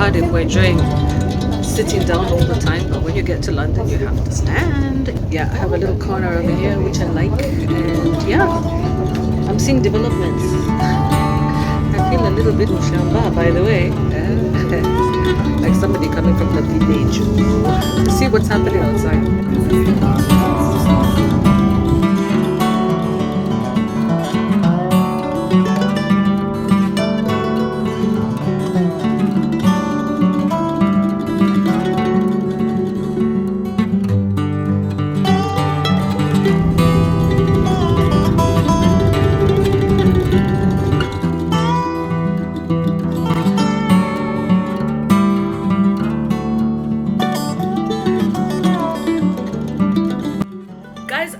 Cardiff, we're enjoying sitting down all the time, but when you get to London, you have to stand. Yeah, I have a little corner over here, which I like, and yeah, I'm seeing developments. I feel a little bit Mushamba, by the way, like somebody coming from the village. See what's happening outside.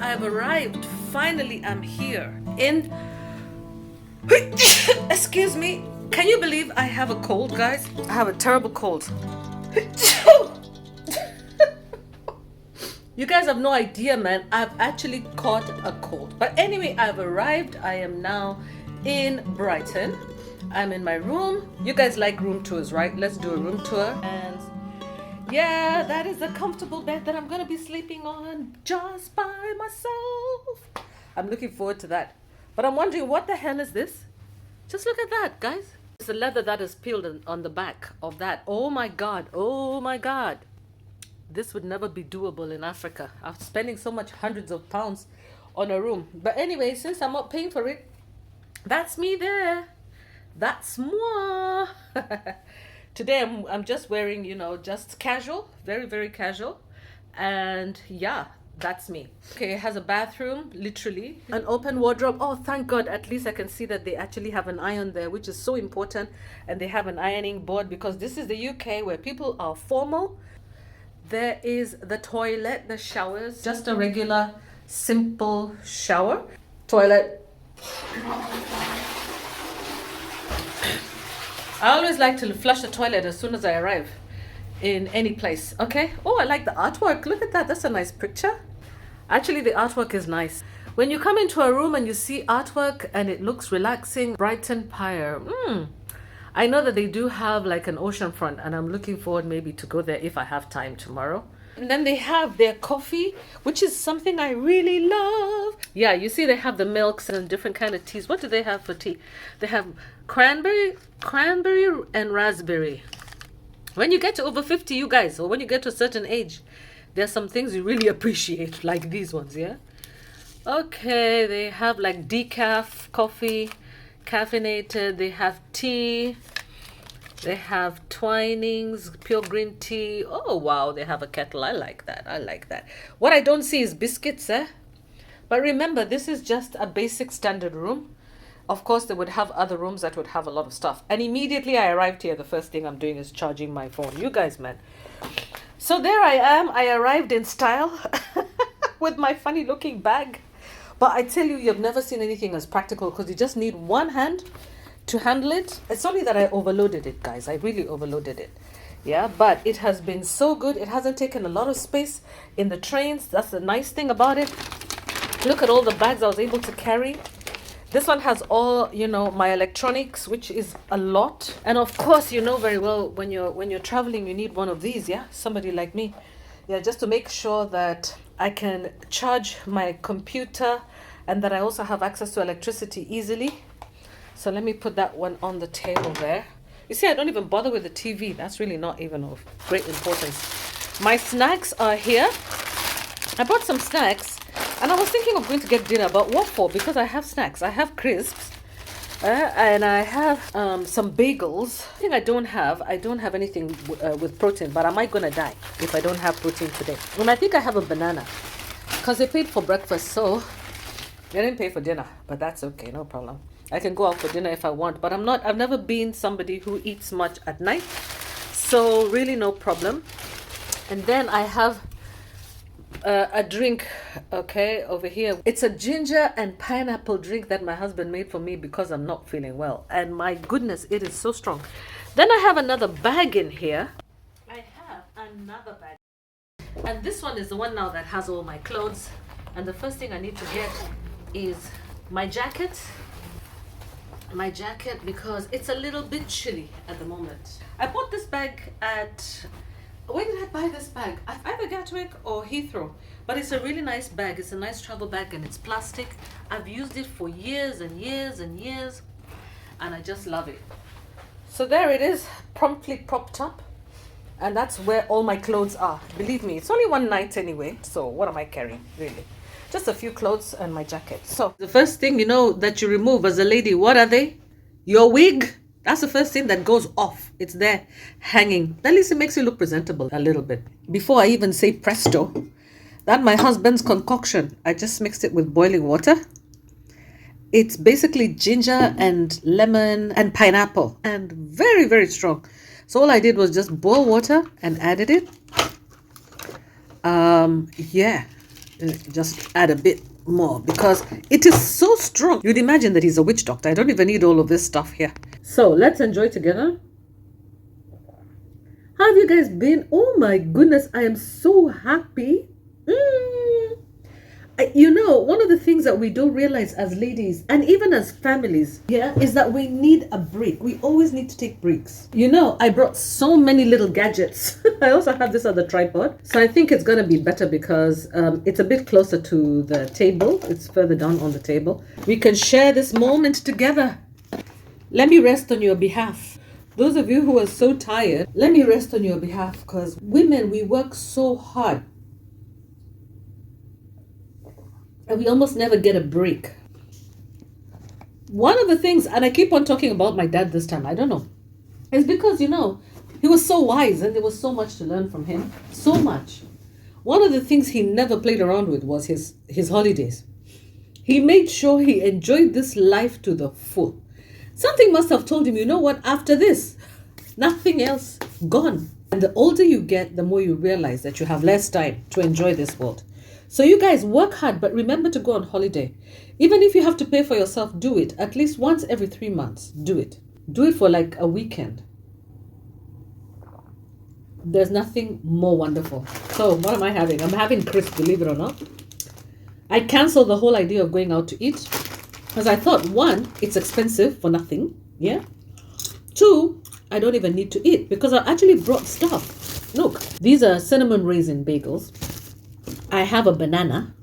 I've arrived. Finally, I'm here in excuse me, can you believe I have a cold, guys? I have a terrible cold. You guys have no idea, man. I've actually caught a cold. But anyway, I've arrived. I am now in Brighton. I'm in my room. You guys like room tours, right? Let's do a room tour. And yeah, that is a comfortable bed that I'm gonna be sleeping on just by myself. I'm looking forward to that. But I'm wondering, what the hell is this? Just look at that, guys. It's the leather that is peeled on the back of that. Oh my God, oh my God. This would never be doable in Africa. I'm spending so much hundreds of pounds on a room. But anyway, since I'm not paying for it, that's me there. That's moi. Today I'm just wearing, you know, just casual, very, very casual. And yeah, that's me. Okay, it has a bathroom, literally. An open wardrobe. Oh, thank God. At least I can see that they actually have an iron there, which is so important. And they have an ironing board because this is the UK where people are formal. There is the toilet, the showers, just a regular, simple shower. Toilet. I always like to flush the toilet as soon as I arrive in any place, okay? Oh, I like the artwork. Look at that. That's a nice picture. Actually, the artwork is nice. When you come into a room and you see artwork and it looks relaxing, Brighton Pier. I know that they do have like an ocean front, and I'm looking forward maybe to go there if I have time tomorrow. And then they have their coffee, which is something I really love. Yeah, you see they have the milks and different kind of teas. What do they have for tea? They have cranberry and raspberry. When you get to over 50, you guys, or when you get to a certain age, there's some things you really appreciate, like these ones, yeah? Okay, they have like decaf coffee, caffeinated. They have tea. They have Twinings, pure green tea. Oh, wow, they have a kettle. I like that. I like that. What I don't see is biscuits, eh? But remember, this is just a basic standard room. Of course, they would have other rooms that would have a lot of stuff. And immediately I arrived here, the first thing I'm doing is charging my phone. You guys, man. So there I am. I arrived in style with my funny looking bag. But I tell you, you've never seen anything as practical because you just need one hand to handle it. It's only that I overloaded it, guys. I really overloaded it. Yeah, but it has been so good. It hasn't taken a lot of space in the trains. That's the nice thing about it. Look at all the bags I was able to carry. This one has all, you know, my electronics, which is a lot. And of course, you know very well when you're traveling, you need one of these, yeah? Somebody like me. Yeah, just to make sure that I can charge my computer, and that I also have access to electricity easily. So let me put that one on the table there. You see, I don't even bother with the TV. That's really not even of great importance. My snacks are here. I bought some snacks, and I was thinking of going to get dinner, but what for? Because I have snacks. I have crisps, and I have some bagels. I think I don't have anything with protein, but am I gonna die if I don't have protein today? And I think I have a banana, because they paid for breakfast, so they didn't pay for dinner, but that's okay, no problem. I can go out for dinner if I want, but I've never been somebody who eats much at night, so really no problem. And then I have a drink, okay, over here. It's a ginger and pineapple drink that my husband made for me because I'm not feeling well. And my goodness, it is so strong. Then I have another bag in here. I have another bag. And this one is the one now that has all my clothes. And the first thing I need to get is my jacket. My jacket, because it's a little bit chilly at the moment. I bought this bag at... Where did I buy this bag? Either Gatwick or Heathrow. But it's a really nice bag. It's a nice travel bag and it's plastic. I've used it for years and years and years. And I just love it. So there it is, promptly propped up. And that's where all my clothes are. Believe me, it's only one night anyway. So what am I carrying, really? Just a few clothes and my jacket. So the first thing, that you remove as a lady, what are they? Your wig. That's the first thing that goes off. It's there hanging. At least it makes you look presentable a little bit. Before I even say presto, that's my husband's concoction. I just mixed it with boiling water. It's basically ginger and lemon and pineapple and very, very strong. So all I did was just boil water and added it. Just add a bit more because it is so strong. You'd imagine that he's a witch doctor. I don't even need all of this stuff here. So let's enjoy together. How have you guys been? Oh my goodness, I am so happy. One of the things that we don't realize as ladies and even as families, is that we need a break. We always need to take breaks. I brought so many little gadgets. I also have this other tripod. So I think it's going to be better because it's a bit closer to the table. It's further down on the table. We can share this moment together. Let me rest on your behalf. Those of you who are so tired, let me rest on your behalf because women, we work so hard. And we almost never get a break. One of the things, and I keep on talking about my dad this time, I don't know. It's because, he was so wise and there was so much to learn from him. So much. One of the things he never played around with was his holidays. He made sure he enjoyed this life to the full. Something must have told him, you know what, after this, nothing else, gone. And the older you get, the more you realize that you have less time to enjoy this world. So you guys work hard, but remember to go on holiday. Even if you have to pay for yourself, do it. At least once every 3 months, do it. Do it for like a weekend. There's nothing more wonderful. So what am I having? I'm having crisp, believe it or not. I canceled the whole idea of going out to eat. Because I thought, 1, it's expensive for nothing. 2, I don't even need to eat because I actually brought stuff. Look, these are cinnamon raisin bagels. I have a banana,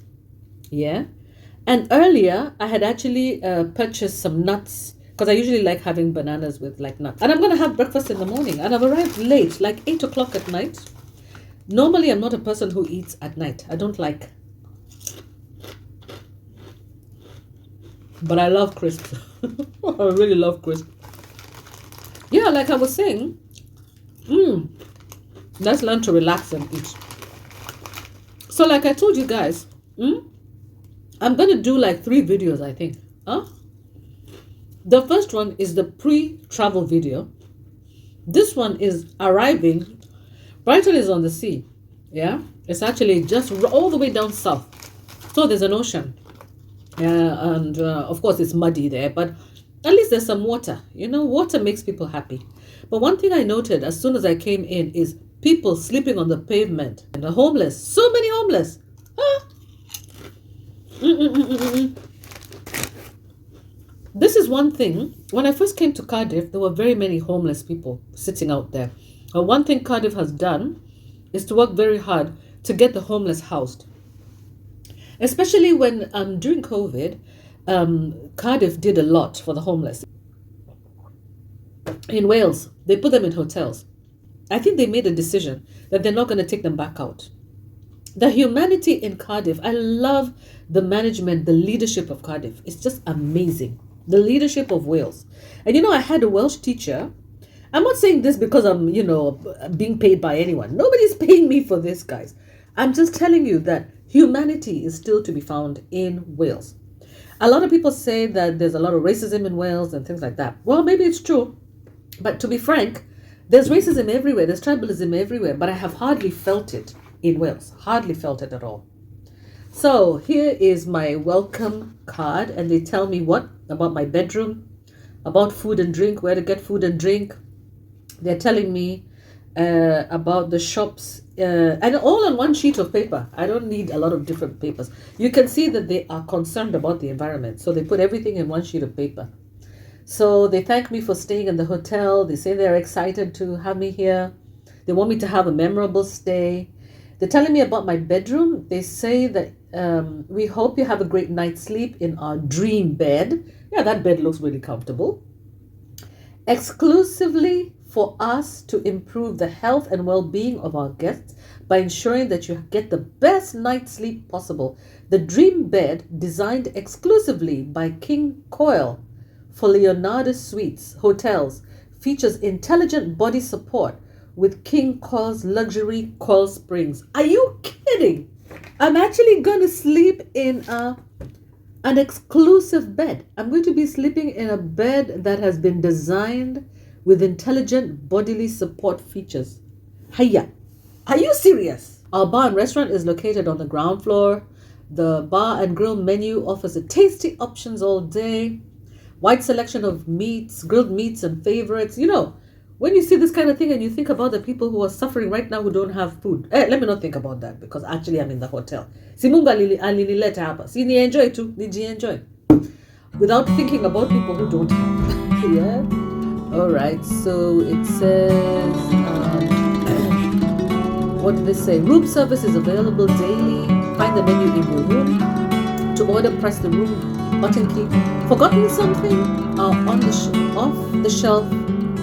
and earlier I had actually purchased some nuts because I usually like having bananas with like nuts. And I'm going to have breakfast in the morning, and I've arrived late, like 8 o'clock at night. Normally, I'm not a person who eats at night. I don't like. But I love crisps. I really love crisps. Yeah, like I was saying, let's learn to relax and eat. So like I told you guys, I'm going to do like 3 videos, I think. The first one is the pre-travel video. This one is arriving. Brighton is on the sea. It's actually just all the way down south. So there's an ocean. And of course it's muddy there, but at least there's some water. Water makes people happy. But one thing I noted as soon as I came in is people sleeping on the pavement and the homeless. So many homeless. This is one thing. When I first came to Cardiff, there were very many homeless people sitting out there. One thing Cardiff has done is to work very hard to get the homeless housed. Especially when during COVID, Cardiff did a lot for the homeless. In Wales, they put them in hotels. I think they made a decision that they're not going to take them back out. The humanity in Cardiff, I love the management, the leadership of Cardiff. It's just amazing. The leadership of Wales. And I had a Welsh teacher. I'm not saying this because I'm, being paid by anyone. Nobody's paying me for this, guys. I'm just telling you that humanity is still to be found in Wales. A lot of people say that there's a lot of racism in Wales and things like that. Well, maybe it's true. But to be frank, there's racism everywhere. There's tribalism everywhere. But I have hardly felt it in Wales. Hardly felt it at all. So here is my welcome card. And they tell me what? About my bedroom, about food and drink, where to get food and drink. They're telling me about the shops, and all on one sheet of paper. I don't need a lot of different papers. You can see that they are concerned about the environment. So they put everything in one sheet of paper. So they thank me for staying in the hotel. They say they're excited to have me here. They want me to have a memorable stay. They're telling me about my bedroom. They say that we hope you have a great night's sleep in our dream bed. Yeah, that bed looks really comfortable. Exclusively for us to improve the health and well-being of our guests by ensuring that you get the best night's sleep possible. The dream bed, designed exclusively by King Coil for Leonardo Suites Hotels, features intelligent body support with King Coil's luxury coil springs. Are you kidding? I'm actually going to sleep in an exclusive bed. I'm going to be sleeping in a bed that has been designed with intelligent bodily support features. Hiya. Are you serious? Our bar and restaurant is located on the ground floor. The bar and grill menu offers a tasty options all day. Wide selection of meats, grilled meats and favorites. When you see this kind of thing and you think about the people who are suffering right now who don't have food. Let me not think about that because actually I'm in the hotel. Si Mungu alinileta hapa. Si ni enjoy too. Niji enjoy. Without thinking about people who don't have. Yeah. All right. So it says, what did they say? Room service is available daily. Find the menu in your room. To order, press the room button key. Forgotten something? On the off-the-shelf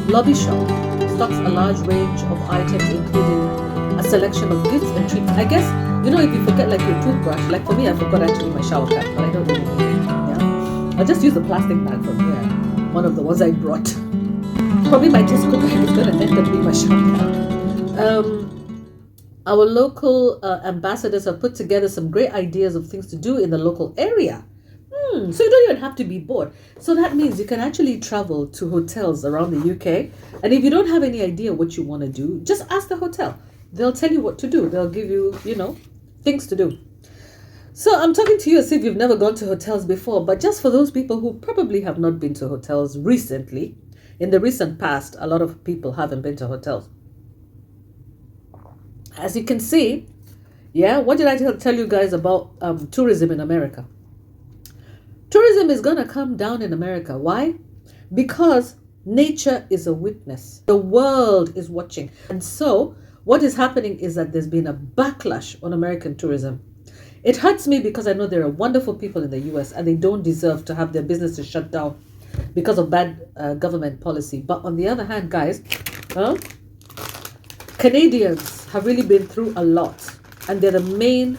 lobby shop stocks a large range of items, including a selection of gifts and treats. I guess, if you forget like your toothbrush, like for me, I forgot actually my shower cap, but I don't really need it. Yeah, I'll just use a plastic bag from here. One of the ones I brought. Probably my disco bag is going to end up being my shower cap. Our local ambassadors have put together some great ideas of things to do in the local area. So you don't even have to be bored. So that means you can actually travel to hotels around the UK. And if you don't have any idea what you want to do, just ask the hotel. They'll tell you what to do. They'll give you, things to do. So I'm talking to you as if you've never gone to hotels before. But just for those people who probably have not been to hotels recently, in the recent past, a lot of people haven't been to hotels. As you can see, what did I tell you guys about tourism in America? Tourism is going to come down in America. Why? Because nature is a witness. The world is watching. And so what is happening is that there's been a backlash on American tourism. It hurts me because I know there are wonderful people in the US and they don't deserve to have their businesses shut down because of bad government policy. But on the other hand, guys, Canadians have really been through a lot and they're the main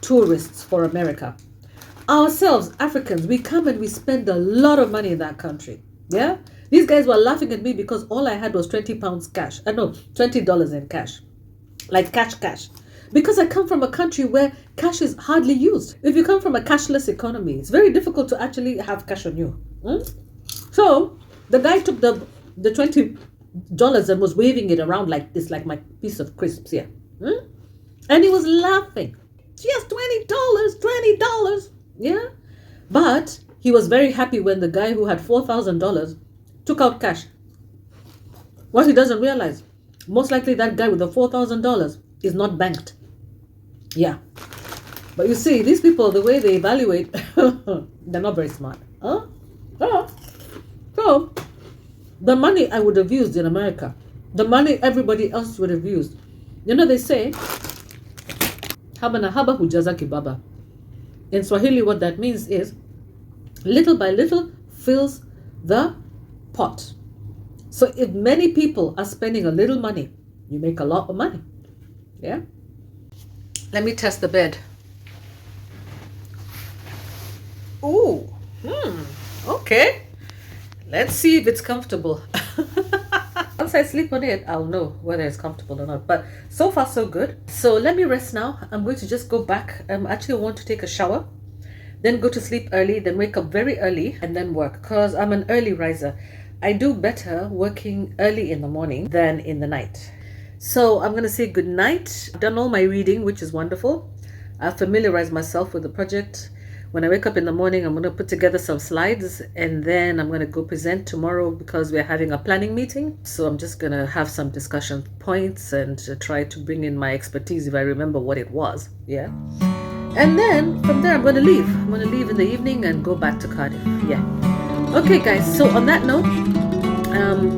tourists for America. Ourselves, Africans, we come and we spend a lot of money in that country. Yeah? These guys were laughing at me because all I had was 20 pounds cash. No, $20 in cash. Like cash. Because I come from a country where cash is hardly used. If you come from a cashless economy, it's very difficult to actually have cash on you. So the guy took the $20 and was waving it around like this, like my piece of crisps here. And he was laughing. Just $20. Yeah, but he was very happy when the guy who had $4,000 took out cash. What he doesn't realize, most likely that guy with the $4,000 is not banked. Yeah, but you see, these people, the way they evaluate, they're not very smart. So, the money I would have used in America, the money everybody else would have used. They say, haba na haba hujaza kibaba. In Swahili, what that means is little by little fills the pot. So if many people are spending a little money, you make a lot of money. Yeah? Let me test the bed. Ooh, okay. Let's see if it's comfortable. Once I sleep on it, I'll know whether it's comfortable or not. But so far, so good. So let me rest now. I'm going to just go back. I actually want to take a shower, then go to sleep early, then wake up very early, and then work. Because I'm an early riser. I do better working early in the morning than in the night. So I'm going to say good night. I've done all my reading, which is wonderful. I've familiarized myself with the project. When I wake up in the morning, I'm going to put together some slides, and then I'm going to go present tomorrow because we're having a planning meeting. So I'm just going to have some discussion points and try to bring in my expertise if I remember what it was. Yeah. And then from there, I'm going to leave. I'm going to leave in the evening and go back to Cardiff. Yeah. Okay, guys. So on that note,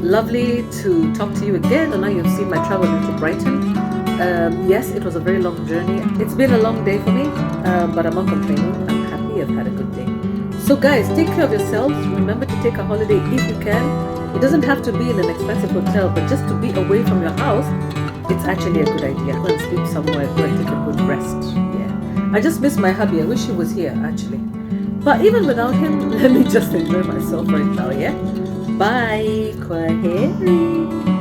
lovely to talk to you again. And now you've seen my travel into Brighton. Yes, it was a very long journey. It's been a long day for me, but I'm not complaining. I'm happy. I've had a good day. So guys, take care of yourselves. Remember to take a holiday if you can. It doesn't have to be in an expensive hotel, but just to be away from your house, it's actually a good idea. Go and sleep somewhere. Go and take a good rest. Yeah. I just miss my hubby. I wish he was here actually. But even without him, let me just enjoy myself right now. Yeah. Bye. Kwaheri.